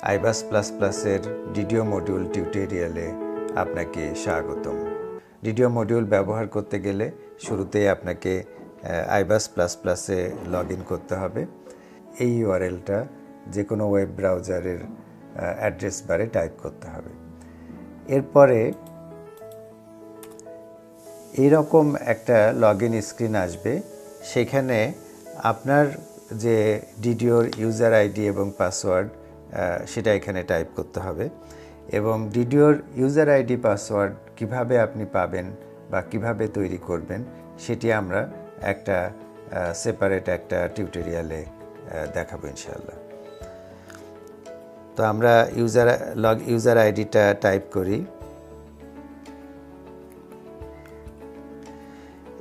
আইবাস plus প্লাসের DDO module টিউটোরিয়ালে আপনাকে স্বাগতম। ডিডিও মডিউল ব্যবহার করতে গেলে শুরুতেই আপনাকে আইবাস প্লাস প্লাসে লগ ইন করতে হবে। এই ইউআরএলটা যে কোনো ওয়েব ব্রাউজারের অ্যাড্রেস বারে টাইপ করতে হবে। এরপরে এইরকম একটা লগ ইন স্ক্রিন আসবে। সেখানে আপনার যে ডিডিওর ইউজার আইডি এবং পাসওয়ার্ড সেটা এখানে টাইপ করতে হবে এবং ডিডিওর ইউজার আইডি পাসওয়ার্ড কিভাবে আপনি পাবেন বা কিভাবে তৈরি করবেন সেটি আমরা একটা সেপারেট একটা টিউটোরিয়ালে দেখাবো ইনশাআল্লাহ। তো আমরা ইউজার আইডিটা টাইপ করি।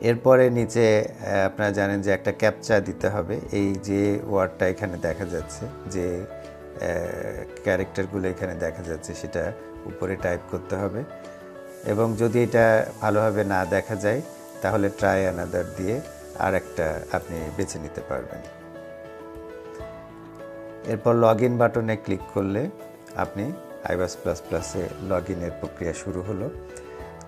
এরপরে নিচে আপনারা জানেন যে একটা ক্যাপচা দিতে হবে। এই যে ওয়ার্ডটা এখানে দেখা যাচ্ছে, যে ক্যারেক্টারগুলো এখানে দেখা যাচ্ছে সেটা উপরে টাইপ করতে হবে এবং যদি এটা ভালোভাবে না দেখা যায় তাহলে ট্রাই অ্যানাদার দিয়ে আর একটা আপনি বেছে নিতে পারবেন। এরপর লগ ইন বাটনে ক্লিক করলে আপনি আইবাস প্লাস প্লাসে লগ ইনের প্রক্রিয়া শুরু হলো।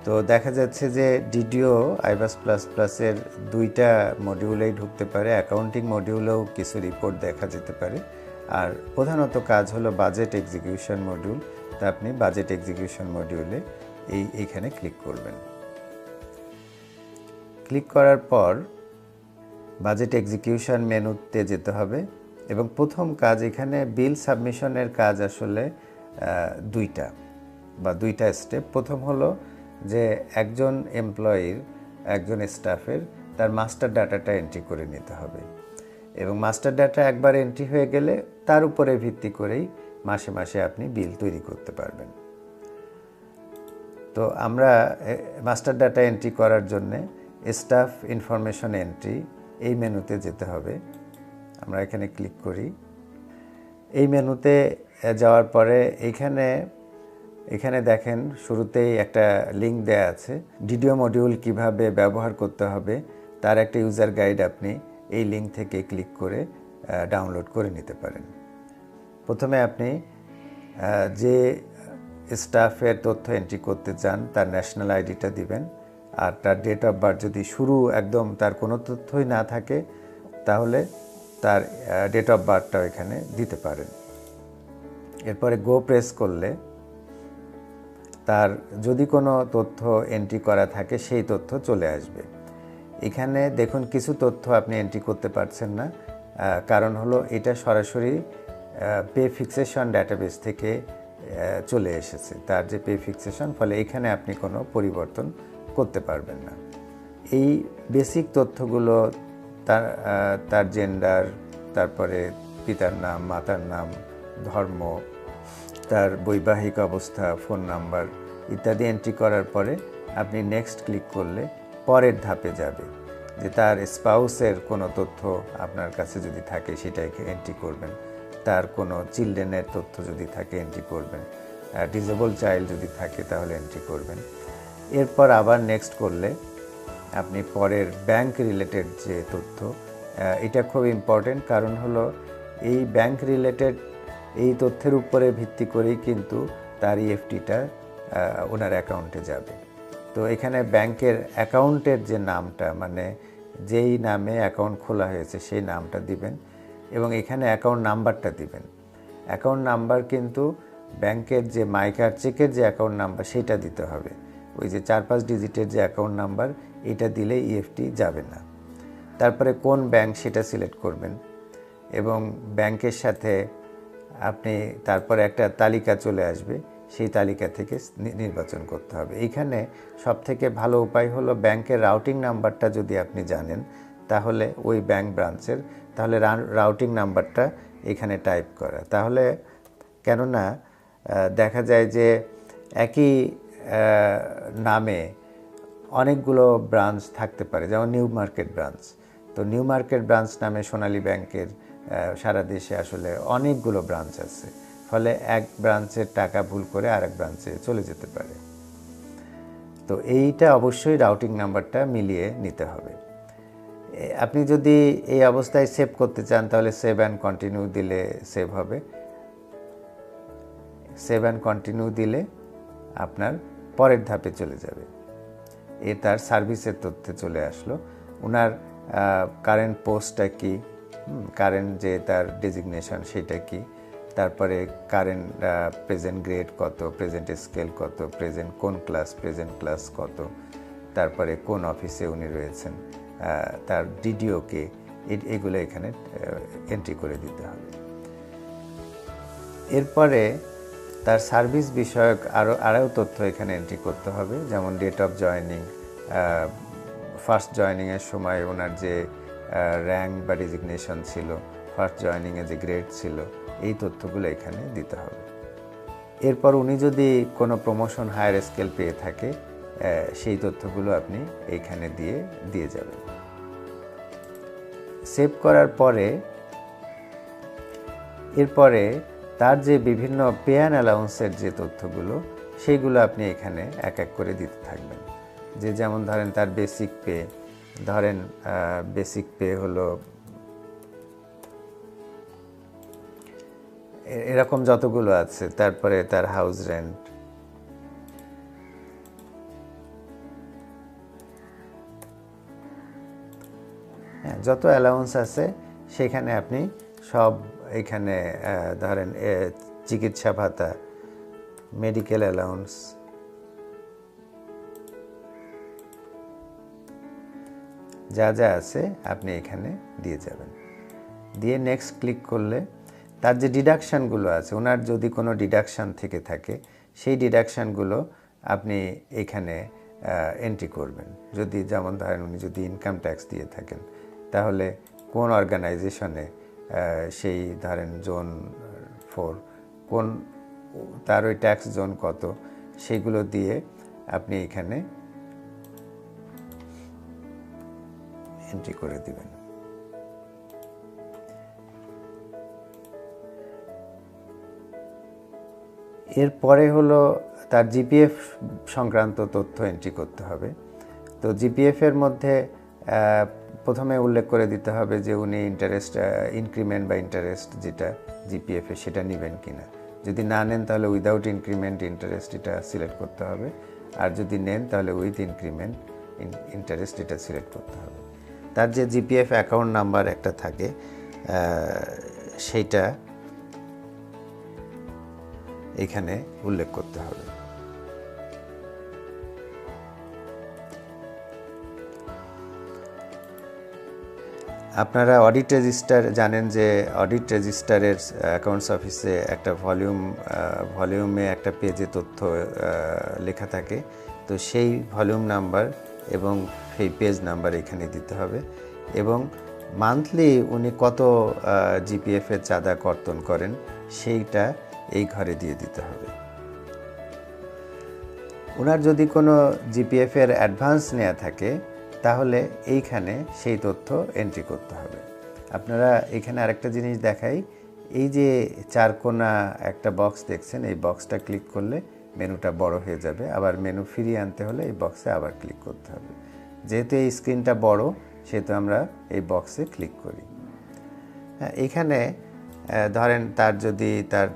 তো দেখা যাচ্ছে যে ডিডিও আইবাস প্লাস প্লাসের দুইটা মডিউলেই ঢুকতে পারে। অ্যাকাউন্টিং মডিউলেও কিছু রিপোর্ট দেখা যেতে পারে, আর প্রধানত কাজ হলো বাজেট এক্সিকিউশন মডিউল। তা আপনি বাজেট এক্সিকিউশন মডিউলে এইখানে ক্লিক করবেন। ক্লিক করার পর বাজেট এক্সিকিউশন মেনুতে যেতে হবে এবং প্রথম কাজ এখানে বিল সাবমিশনের কাজ আসলে দুইটা স্টেপ। প্রথম হলো যে একজন এমপ্লয়ির, একজন স্টাফের তার মাস্টার ডাটাটা এন্ট্রি করে নিতে হবে এবং মাস্টার ডাটা একবার এন্ট্রি হয়ে গেলে তার উপরে ভিত্তি করেই মাসে মাসে আপনি বিল তৈরি করতে পারবেন। তো আমরা মাস্টার ডাটা এন্ট্রি করার জন্যে স্টাফ ইনফরমেশন এন্ট্রি এই মেনুতে যেতে হবে। আমরা এখানে ক্লিক করি। এই মেনুতে যাওয়ার পরে এখানে দেখেন শুরুতেই একটা লিঙ্ক দেয়া আছে। ডিডিও মডিউল কিভাবে ব্যবহার করতে হবে তার একটা ইউজার গাইড আপনি এই লিঙ্ক থেকে ক্লিক করে ডাউনলোড করে নিতে পারেন। প্রথমে আপনি যে স্টাফের তথ্য এন্ট্রি করতে চান তার ন্যাশনাল আইডিটা দিবেন, আর তার ডেট অফ বার্থ যদি শুরু একদম তার কোনো তথ্যই না থাকে তাহলে তার ডেট অফ বার্থটাও এখানে দিতে পারেন। এরপরে গো প্রেস করলে তার যদি কোনো তথ্য এন্ট্রি করা থাকে সেই তথ্য চলে আসবে। এখানে দেখুন কিছু তথ্য আপনি এন্ট্রি করতে পারছেন না, কারণ হলো এটা সরাসরি পে ফিক্সেশন ডাটাবেস থেকে চলে এসেছে, তার যে পে ফিক্সেশন, ফলে এখানে আপনি কোনো পরিবর্তন করতে পারবেন না। এই বেসিক তথ্যগুলো তার জেন্ডার, তারপরে পিতার নাম, মাতার নাম, ধর্ম, তার বৈবাহিক অবস্থা, ফোন নাম্বার ইত্যাদি এন্ট্রি করার পরে আপনি নেক্সট ক্লিক করলে পরের ধাপে যাবে, যে তার স্পাউসের কোনো তথ্য আপনার কাছে যদি থাকে সেটাকে এন্ট্রি করবেন, তার কোনো চিলড্রেনের তথ্য যদি থাকে এন্ট্রি করবেন, ডিসেবল চাইল্ড যদি থাকে তাহলে এন্ট্রি করবেন। এরপর আবার নেক্সট করলে আপনি পরের ব্যাংক রিলেটেড যে তথ্য, এটা খুব ইম্পর্টেন্ট, কারণ হলো এই ব্যাংক রিলেটেড এই তথ্যের উপরে ভিত্তি করেই কিন্তু তার ইএফটিটা ওনার অ্যাকাউন্টে যাবে। তো এখানে ব্যাংকের অ্যাকাউন্টের যে নামটা, মানে যেই নামে অ্যাকাউন্ট খোলা হয়েছে সেই নামটা দিবেন এবং এখানে অ্যাকাউন্ট নাম্বারটা দিবেন। অ্যাকাউন্ট নাম্বার কিন্তু ব্যাংকের যে মাইকার চেকের যে অ্যাকাউন্ট নাম্বার সেটা দিতে হবে। ওই যে 4-5 ডিজিটের যে অ্যাকাউন্ট নাম্বার এটা দিলে ইএফটি যাবে না। তারপরে কোন ব্যাংক সেটা সিলেক্ট করবেন এবং ব্যাংকের সাথে আপনি তারপরে একটা তালিকা চলে আসবে, সেই তালিকা থেকে নির্বাচন করতে হবে। এইখানে সবথেকে ভালো উপায় হলো ব্যাংকের রাউটিং নাম্বারটা যদি আপনি জানেন তাহলে ওই ব্যাংক ব্রাঞ্চের, তাহলে রাউটিং নাম্বারটা এখানে টাইপ করা। তাহলে কেননা দেখা যায় যে একই নামে অনেকগুলো ব্রাঞ্চ থাকতে পারে, যেমন নিউ মার্কেট ব্রাঞ্চ। তো নিউ মার্কেট ব্রাঞ্চ নামে সোনালী ব্যাংকের সারা দেশে আসলে অনেকগুলো ব্রাঞ্চ আছে, ফলে এক ব্রাঞ্চের টাকা ভুল করে আরেক ব্রাঞ্চে চলে যেতে পারে। তো এইটা অবশ্যই রাউটিং নাম্বারটা মিলিয়ে নিতে হবে। আপনি যদি এই অবস্থায় সেভ করতে চান তাহলে সেভ অ্যান্ড কন্টিনিউ দিলে সেভ হবে। সেভ অ্যান্ড কন্টিনিউ দিলে আপনার পরের ধাপে চলে যাবে। তার সার্ভিসের তথ্যে চলে আসলো। ওনার কারেন্ট পোস্টটা কি, কারেন্ট যে তার ডেজিগনেশন সেটা কি, তারপরে কারেন্ট প্রেজেন্ট গ্রেড কত, প্রেজেন্ট স্কেল কত, প্রেজেন্ট কোন ক্লাস, প্রেজেন্ট ক্লাস কত, তারপরে কোন অফিসে উনি রয়েছেন, তার ডিডিও কে, এগুলো এখানে এন্ট্রি করে দিতে হবে। এরপরে তার সার্ভিস বিষয়ক আরও তথ্য এখানে এন্ট্রি করতে হবে, যেমন ডেট অফ জয়নিং, ফার্স্ট জয়নিংয়ের সময় ওনার যে র্যাঙ্ক বা ডেজিগনেশন ছিল, ফার্স্ট জয়নিংয়ে যে গ্রেড ছিল, এই তথ্যগুলো এখানে দিতে হবে। এরপর উনি যদি কোনো প্রমোশন হায়ার স্কেল পেয়ে থাকে, সেই তথ্যগুলো আপনি এইখানে দিয়ে যাবেন। সেভ করার পরে এরপরে তার যে বিভিন্ন পে অ্যান্ড অ্যালাউন্সের যে তথ্যগুলো, সেইগুলো আপনি এখানে এক এক করে দিতে থাকবেন। যেমন ধরেন তার বেসিক পে, ধরেন বেসিক পে হলো এরকম যতগুলো আছে, তারপরে তার হাউস রেন্ট, যত অ্যালাউন্স আছে সেখানে আপনি সব এখানে ধরেন চিকিৎসা ভাতা, মেডিকেল অ্যালাউন্স, যা যা আছে আপনি এখানে দিয়ে যাবেন। দিয়ে নেক্সট ক্লিক করলে তার যে ডিডাকশানগুলো আছে, ওনার যদি কোনো ডিডাকশান থেকে থাকে, সেই ডিডাকশানগুলো আপনি এখানে এন্ট্রি করবেন। যদি যেমন ধরেন উনি যদি ইনকাম ট্যাক্স দিয়ে থাকেন, তাহলে কোন অর্গানাইজেশনে, সেই ধরেন জোন 4, কোন তার ওই ট্যাক্স জোন কত, সেইগুলো দিয়ে আপনি এখানে এন্ট্রি করে দিবেন। এরপরে হলো তার জিপিএফ সংক্রান্ত তথ্য এন্ট্রি করতে হবে। তো জিপিএফের মধ্যে প্রথমে উল্লেখ করে দিতে হবে যে উনি ইন্টারেস্ট, ইনক্রিমেন্ট বা ইন্টারেস্ট যেটা জিপিএফে সেটা নেবেন কিনা। যদি না নেন তাহলে উইদাউট ইনক্রিমেন্ট ইন্টারেস্ট এটা সিলেক্ট করতে হবে, আর যদি নেন তাহলে উইথ ইনক্রিমেন্ট ইন্টারেস্ট এটা সিলেক্ট করতে হবে। তার যে জিপিএফ অ্যাকাউন্ট নাম্বার একটা থাকে, সেইটা এখানে উল্লেখ করতে হবে। আপনারা অডিট রেজিস্টার জানেন যে অডিট রেজিস্টারের অ্যাকাউন্টস অফিসে একটা ভলিউমে একটা পেজে তথ্য লেখা থাকে। তো সেই ভলিউম নাম্বার এবং সেই পেজ নাম্বার এখানে দিতে হবে, এবং মান্থলি উনি কত জিপিএফের চাঁদা কর্তন করেন সেইটা এই ঘরে দিয়ে দিতে হবে। ওনার যদি কোনো জিপিএফের অ্যাডভান্স নেওয়া থাকে, তাহলে এইখানে সেই তথ্য এন্ট্রি করতে হবে। আপনারা এখানে আরেকটা জিনিস দেখাই, এই যে চারকোনা একটা বক্স দেখছেন, এই বক্সটা ক্লিক করলে মেনুটা বড় হয়ে যাবে। আবার মেনু ফিরিয়ে আনতে হলে এই বক্সে আবার ক্লিক করতে হবে। যেহেতু এই স্ক্রিনটা বড়, সেহেতু আমরা এই বক্সে ক্লিক করি। হ্যাঁ, এখানে ধরেন তার যদি তার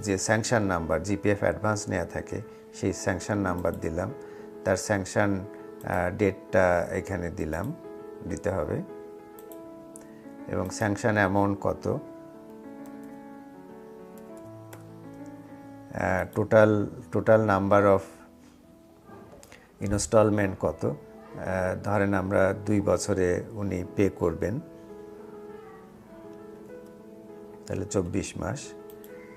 যে স্যাংশন নাম্বার, জিপিএফ অ্যাডভান্স নেওয়া থাকে, সেই স্যাংশন নাম্বার দিলাম, তার স্যাংশন ডেটটা এখানে দিতে হবে, এবং স্যাংশন অ্যামাউন্ট কত, টোটাল নাম্বার অফ ইনস্টলমেন্ট কত, ধরেন আমরা 2 বছরে উনি পে করবেন, তাহলে 24 মাস,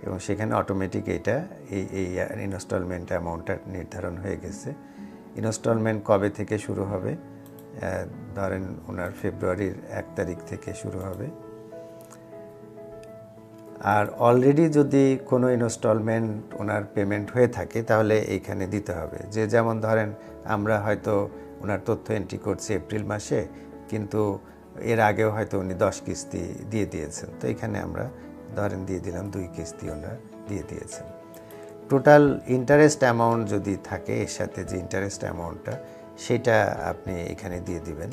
এবং সেখানে অটোমেটিক এই ইনস্টলমেন্ট অ্যামাউন্টটা নির্ধারণ হয়ে গেছে। ইনস্টলমেন্ট কবে থেকে শুরু হবে, ধরেন ওনার ফেব্রুয়ারির 1 তারিখ থেকে শুরু হবে। আর অলরেডি যদি কোনো ইনস্টলমেন্ট ওনার পেমেন্ট হয়ে থাকে, তাহলে এইখানে দিতে হবে। যেমন ধরেন আমরা হয়তো ওনার তথ্য এন্ট্রি করছি এপ্রিল মাসে, কিন্তু এর আগেও হয়তো উনি 10 কিস্তি দিয়ে দিয়েছেন, তো এখানে আমরা ধরেন দিয়ে দিলাম 2 কিস্তি ওনার দিয়ে দিয়েছেন। টোটাল ইন্টারেস্ট অ্যামাউন্ট যদি থাকে, এর সাথে যে ইন্টারেস্ট অ্যামাউন্টটা, সেটা আপনি এখানে দিয়ে দিবেন।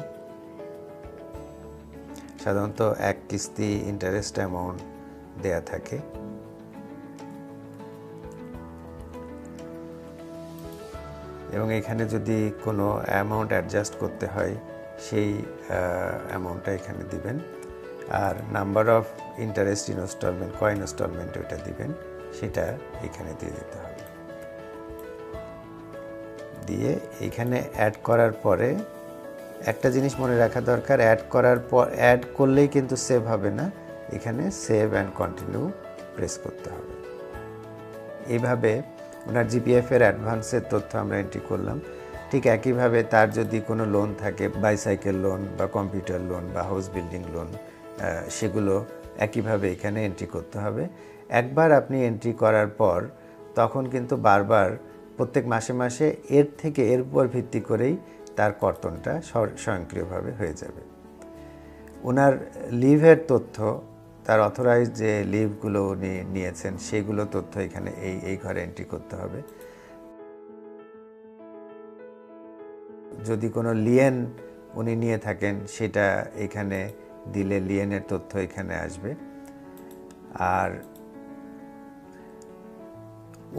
সাধারণত 1 কিস্তি ইন্টারেস্ট অ্যামাউন্ট দেয়া থাকে। এবং এখানে যদি কোনো অ্যামাউন্ট অ্যাডজাস্ট করতে হয় সেই অ্যামাউন্টটা এখানে দিবেন। আর নাম্বার অফ ইন্টারেস্ট ইনস্টলমেন্ট কয় ইনস্টলমেন্ট ওইটা দিবেন, সেটা এখানে দিয়ে দিতে হবে। দিয়ে এইখানে অ্যাড করার পরে একটা জিনিস মনে রাখা দরকার, অ্যাড করার পর অ্যাড করলেই কিন্তু সেভ হবে না, এখানে সেভ অ্যান্ড কন্টিনিউ প্রেস করতে হবে। এইভাবে ওনার জিপিএফের অ্যাডভান্সের তথ্য আমরা এন্ট্রি করলাম। ঠিক একইভাবে তার যদি কোনো লোন থাকে, বাইসাইকেল লোন বা কম্পিউটার লোন বা হাউস বিল্ডিং লোন, সেগুলো একইভাবে এখানে এন্ট্রি করতে হবে। একবার আপনি এন্ট্রি করার পর তখন কিন্তু বারবার প্রত্যেক মাসে মাসে এর উপর ভিত্তি করেই তার কর্তনটা স্বয়ংক্রিয়ভাবে হয়ে যাবে। ওনার লিভের তথ্য, তার অথরাইজড যে লিভগুলো উনি নিয়েছেন সেগুলো তথ্য এখানে এই ঘরে এন্ট্রি করতে হবে। যদি কোনো লিয়েন উনি নিয়ে থাকেন সেটা এখানে দিলে লিয়েনের তথ্য এখানে আসবে। আর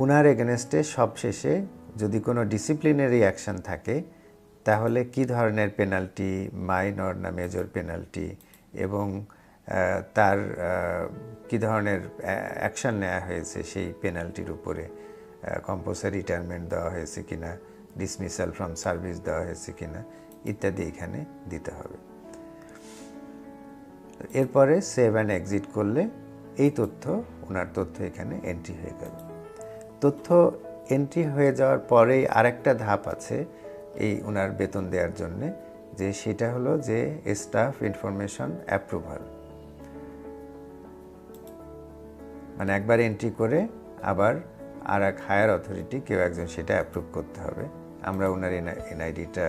ওনার এগেনস্টে সবশেষে যদি কোনো ডিসিপ্লিনারি অ্যাকশন থাকে তাহলে কি ধরনের পেনাল্টি, মাইনর না মেজর পেনাল্টি, এবং তার কি ধরনের অ্যাকশন নেওয়া হয়েছে সেই পেনাল্টির উপরে, কম্পালসারি রিটায়ারমেন্ট দেওয়া হয়েছে কিনা, ডিসমিসাল ফ্রম সার্ভিস দেওয়া হয়েছে কিনা ইত্যাদি এখানে দিতে হবে। এরপরে সেভ অ্যান্ড এক্সিট করলে এই তথ্য, ওনার তথ্য এখানে এন্ট্রি হয়ে গেল। তথ্য এন্ট্রি হয়ে যাওয়ার পরেই আরেকটা ধাপ আছে এই ওনার বেতন দেওয়ার জন্যে, যে সেটা হলো যে স্টাফ ইনফরমেশন অ্যাপ্রুভাল। মানে একবার এন্ট্রি করে আবার আর এক হায়ার অথরিটি কেউ একজন সেটা অ্যাপ্রুভ করতে হবে। আমরা ওনার এনআইডিটা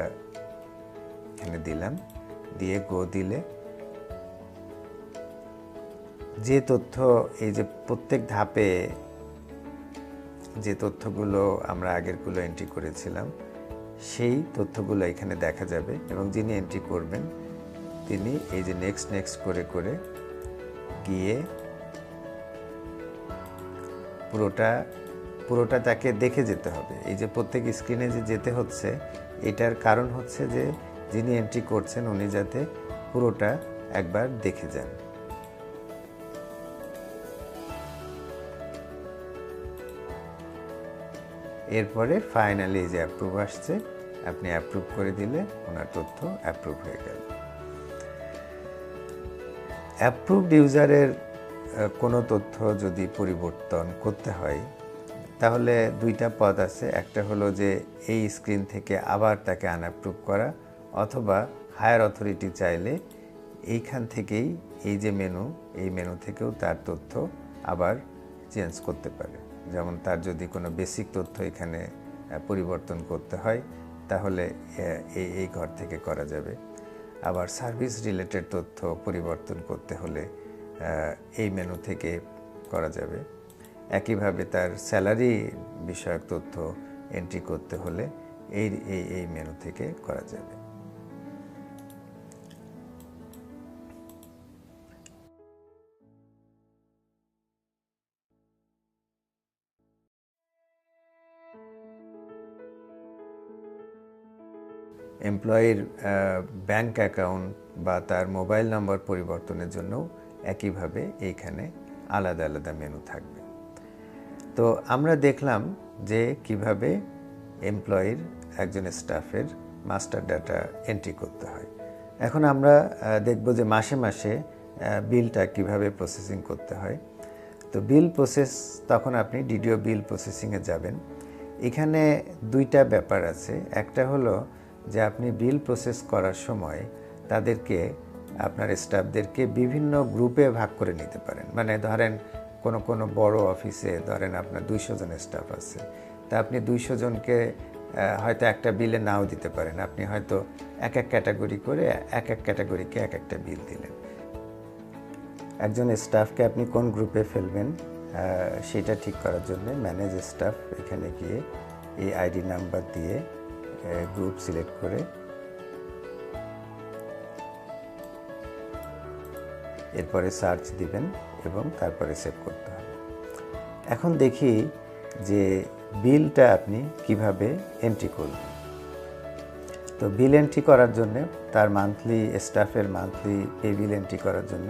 এখানে দিলাম, দিয়ে গো দিলে যে তথ্য, এই যে প্রত্যেক ধাপে যে তথ্যগুলো আমরা আগেরগুলো এন্ট্রি করেছিলাম সেই তথ্যগুলো এখানে দেখা যাবে, এবং যিনি এন্ট্রি করবেন তিনি এই যে নেক্সট নেক্সট করে করে গিয়ে পুরোটা তাকে দেখে যেতে হবে। এই যে প্রত্যেক স্ক্রিনে যে যেতে হচ্ছে, এটার কারণ হচ্ছে যে যিনি এন্ট্রি করছেন উনি যাতে পুরোটা একবার দেখে যান। এরপরে ফাইনালি যে অ্যাপ্রুভ আসছে, আপনি অ্যাপ্রুভ করে দিলে ওনার তথ্য অ্যাপ্রুভ হয়ে গেল। অ্যাপ্রুভড ইউজারের কোনো তথ্য যদি পরিবর্তন করতে হয় তাহলে দুইটা পথ আছে। একটা হলো যে এই স্ক্রিন থেকে আবার তাকে আনঅ্যাপ্রুভ করা, অথবা হায়ার অথরিটি চাইলে এইখান থেকেই এই যে মেনু, এই মেনু থেকেও তার তথ্য আবার চেঞ্জ করতে পারে। যেমন তার যদি কোনো বেসিক তথ্য এখানে পরিবর্তন করতে হয় তাহলে এই ঘর থেকে করা যাবে। আবার সার্ভিস রিলেটেড তথ্য পরিবর্তন করতে হলে এই মেনু থেকে করা যাবে। একইভাবে তার স্যালারি বিষয়ক তথ্য এন্ট্রি করতে হলে এই মেনু থেকে করা যাবে। এমপ্লয়ির ব্যাংক অ্যাকাউন্ট বা তার মোবাইল নাম্বার পরিবর্তনের জন্য একইভাবে এইখানে আলাদা আলাদা মেনু থাকবে। তো আমরা দেখলাম যে কিভাবে এমপ্লয়ির একজন স্টাফের মাস্টার ডাটা এন্ট্রি করতে হয়। এখন আমরা দেখব যে মাসে মাসে বিলটা কিভাবে প্রসেসিং করতে হয়। তো বিল প্রসেস, তখন আপনি ডিডিও বিল প্রসেসিংয়ে যাবেন। এখানে দুইটা ব্যাপার আছে। একটা হলো যে আপনি বিল প্রসেস করার সময় তাদেরকে, আপনার স্টাফদেরকে বিভিন্ন গ্রুপে ভাগ করে নিতে পারেন। মানে ধরেন কোনো বড় অফিসে ধরেন আপনার 200 জন স্টাফ আছে, তা আপনি 200 জনকে হয়তো একটা বিলে নাও দিতে পারেন। আপনি হয়তো এক এক ক্যাটাগরি করে এক এক ক্যাটাগরিকে এক একটা বিল দিলেন। একজন স্টাফকে আপনি কোন গ্রুপে ফেলবেন সেটা ঠিক করার জন্য ম্যানেজ স্টাফ এখানে গিয়ে এই আইডি নাম্বার দিয়ে গ্রুপ সিলেক্ট করে এরপরে সার্চ দিবেন এবং তারপরে সেভ করতে হবে। এখন দেখি যে বিলটা আপনি কিভাবে এন্ট্রি করবেন। তো বিল এন্ট্রি করার জন্য তার মান্থলি স্টাফের মান্থলি পে বিল এন্ট্রি করার জন্য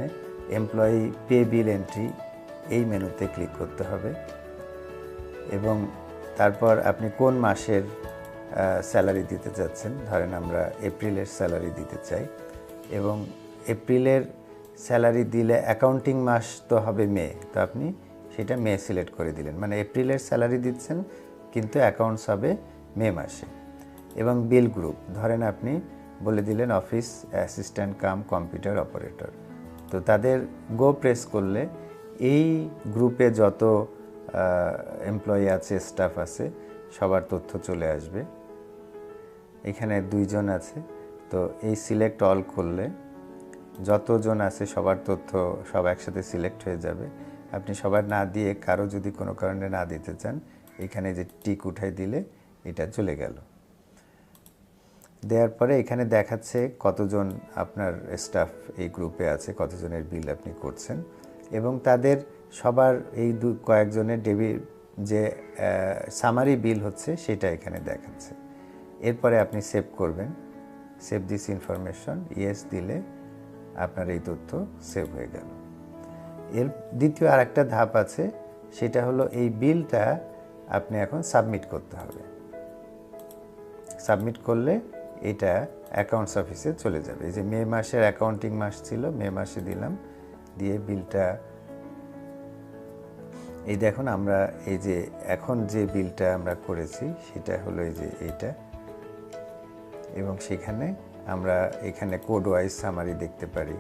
এমপ্লয়ি পে বিল এন্ট্রি এই মেনুতে ক্লিক করতে হবে এবং তারপর আপনি কোন মাসের স্যালারি দিতে চাচ্ছেন, ধরেন আমরা এপ্রিলের স্যালারি দিতে চাই এবং এপ্রিলের স্যালারি দিলে অ্যাকাউন্টিং মাস তো হবে মে, তো আপনি সেটা মে সিলেক্ট করে দিলেন, মানে এপ্রিলের স্যালারি দিচ্ছেন কিন্তু অ্যাকাউন্টস হবে মে মাসে। এবং বিল গ্রুপ ধরেন আপনি বলে দিলেন office assistant cum computer operator, তো তাদের গো প্রেস করলে এই গ্রুপে যত এমপ্লয়ি আছে স্টাফ আছে সবার তথ্য চলে আসবে। এখানে 2 জন আছে, তো এই সিলেক্ট অল করলে যতজন আছে সবার তথ্য সব একসাথে সিলেক্ট হয়ে যাবে। আপনি সবার না দিয়ে কারো যদি কোনো কারণে না দিতে চান এখানে যে টিক উঠাই দিলে এটা চলে গেল। দেওয়ার পরে এখানে দেখাচ্ছে কতজন আপনার স্টাফ এই গ্রুপে আছে, কতজনের বিল আপনি করছেন এবং তাদের সবার এই কয়েকজনের যে সামারি বিল হচ্ছে সেটা এখানে দেখাচ্ছে। এরপরে আপনি সেভ করবেন, সেভ দিস ইনফরমেশন, ইয়েস দিলে আপনার এই তথ্য সেভ হয়ে গেল। এর দ্বিতীয় আরেকটা ধাপ আছে, সেটা হলো এই বিলটা আপনি এখন সাবমিট করতে হবে। সাবমিট করলে এটা অ্যাকাউন্টস অফিসে চলে যাবে। এই যে মে মাসের অ্যাকাউন্টিং মাস ছিল, মে মাসে দিলাম, দিয়ে বিলটা এই দেখুন আমরা এই যে এখন যে বিলটা আমরা করেছি সেটা হলো এই যে এইটা, এবং সেখানে আমরা এখানে কোড ওয়াইজ সামারি দেখতে পারি,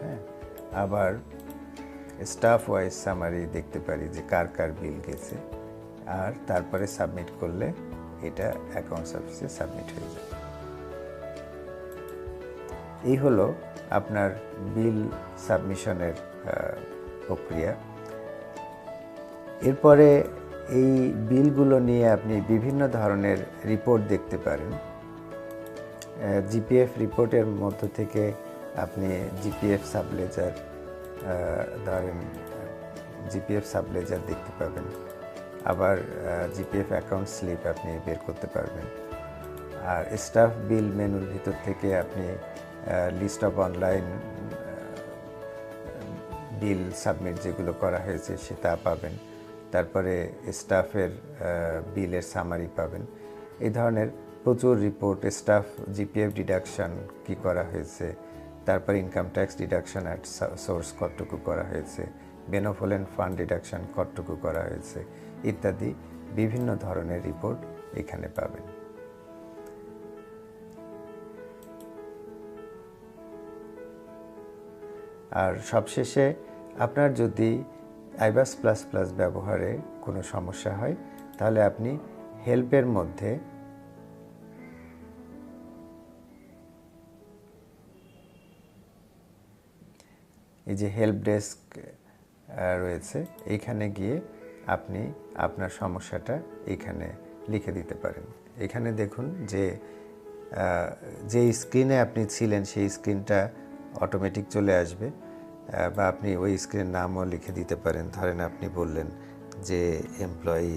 হ্যাঁ, আবার স্টাফ ওয়াইজ সামারি দেখতে পারি যে কার কার বিল গেছে, আর তারপরে সাবমিট করলে এটা অ্যাকাউন্টস অফিসে সাবমিট হয়ে যাবে। এই হলো আপনার বিল সাবমিশনের প্রক্রিয়া। এরপরে এই বিলগুলো নিয়ে আপনি বিভিন্ন ধরনের রিপোর্ট দেখতে পারেন। জিপিএফ রিপোর্টের মধ্য থেকে আপনি জিপিএফ সাবলেজার, ধরেন জিপিএফ সাবলেজার দেখতে পাবেন, আবার জিপিএফ অ্যাকাউন্ট স্লিপ আপনি বের করতে পারবেন। আর স্টাফ বিল মেনুর ভিতর থেকে আপনি list of online bill submit যেগুলো করা হয়েছে সেটা পাবেন, তারপরে স্টাফের বিলের সামারি পাবেন। এই ধরনের প্রচুর রিপোর্ট, স্টাফ জিপিএফ ডিডাকশন কি করা হয়েছে, তারপর income tax deduction at source কতটুকু করা হয়েছে, বেনিফিট ফান্ড ডিডাকশন কতটুকু করা হয়েছে ইত্যাদি বিভিন্ন ধরনের রিপোর্ট এখানে পাবেন। আর সবশেষে আপনার যদি আইবাস প্লাস প্লাস ব্যবহারে কোনো সমস্যা হয় তাহলে আপনি হেল্পের মধ্যে এই যে হেল্প ডেস্ক রয়েছে, এইখানে গিয়ে আপনি আপনার সমস্যাটা এখানে লিখে দিতে পারেন। এখানে দেখুন যে স্ক্রিনে আপনি ছিলেন সেই স্ক্রিনটা অটোমেটিক চলে আসবে, বা আপনি ওই স্ক্রিনের নামও লিখে দিতে পারেন। ধরেন আপনি বললেন যে এমপ্লয়ি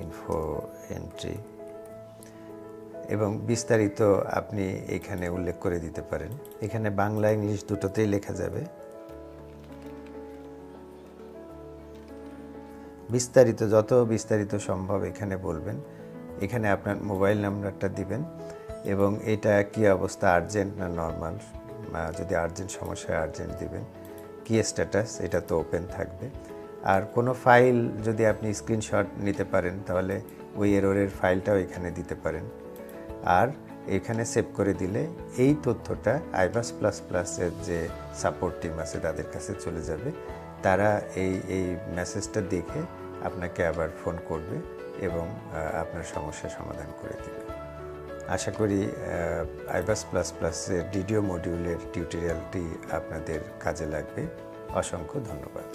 ইনফো এন্ট্রি, এবং বিস্তারিত আপনি এখানে উল্লেখ করে দিতে পারেন। এখানে বাংলা ইংলিশ দুটোতেই লেখা যাবে। যত বিস্তারিত সম্ভব এখানে বলবেন। এখানে আপনার মোবাইল নাম্বারটা দিবেন এবং এটা কি অবস্থা, আর্জেন্ট না নর্মাল, যদি আর্জেন্ট সমস্যা আর্জেন্ট দিবেন, কি স্ট্যাটাস, এটা তো ওপেন থাকবে। আর কোনো ফাইল যদি আপনি স্ক্রিনশট নিতে পারেন তাহলে ওই এররের ফাইলটাও এখানে দিতে পারেন। আর এখানে সেভ করে দিলে এই তথ্যটা আইবাস প্লাস প্লাসের যে সাপোর্ট টিম আছে তাদের কাছে চলে যাবে। তারা এই মেসেজটা দেখে আপনাকে আবার ফোন করবে এবং আপনার সমস্যার সমাধান করে দেবে। আশা করি আইবাস প্লাস প্লাসের ডিডিও মডিউলের টিউটোরিয়ালটি আপনাদের কাজে লাগবে। অসংখ্য ধন্যবাদ।